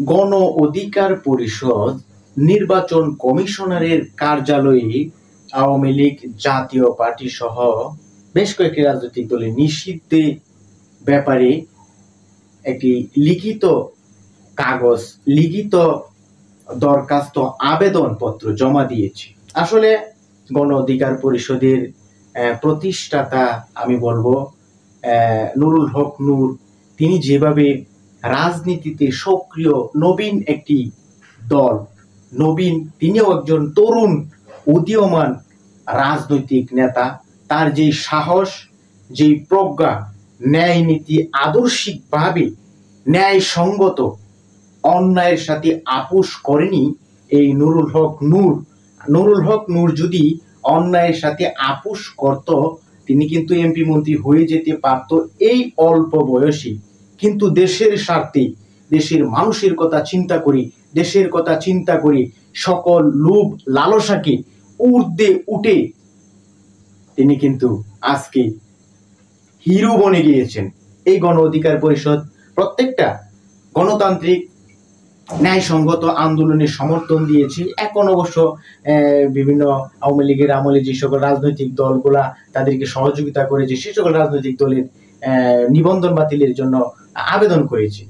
গণ অধিকার পরিষদ নির্বাচন কমিশনারের কার্যালয়ে আওয়ামী লীগ জাতীয় পার্টি সহ বেশ কয়েকটি রাজনৈতিক দলের নিষিদ্ধের ব্যাপারে একটি লিখিত কাগজ, লিখিত দরখাস্ত আবেদনপত্র জমা দিয়েছে। আসলে গণ অধিকার পরিষদের প্রতিষ্ঠাতা আমি বলবো নুরুল হক নূর, তিনি যেভাবে রাজনীতিতে সক্রিয় নবীন একটি দল, নবীন, তিনিও একজন তরুণ উদীয়মান রাজনৈতিক নেতা, তার যে সাহস, যে প্রজ্ঞা, ন্যায় নীতি, আদর্শিকভাবে ন্যায়সঙ্গত, অন্যায়ের সাথে আপোষ করেনি এই নুরুল হক নূর। নুরুল হক নূর যদি অন্যায়ের সাথে আপোষ করত, তিনি কিন্তু এমপি মন্ত্রী হয়ে যেতে পারত এই অল্প বয়সী। কিন্তু দেশের স্বার্থে, দেশের মানুষের কথা চিন্তা করি, দেশের কথা চিন্তা করি, সকল লোভ লালসাকে ঊর্ধ্বে উঠে তিনি কিন্তু আজকে হিরো বনে গিয়েছেন। এই গণ অধিকার পরিষদ প্রত্যেকটা গণতান্ত্রিক ন্যায়সঙ্গত আন্দোলনের সমর্থন দিয়েছে। এখন অবশ্য বিভিন্ন আওয়ামী লীগের আমলে যে সকল রাজনৈতিক দলগুলা তাদেরকে সহযোগিতা করেছে, সে সকল রাজনৈতিক দলের নিবন্ধন বাতিলের জন্য আবেদন করেছে।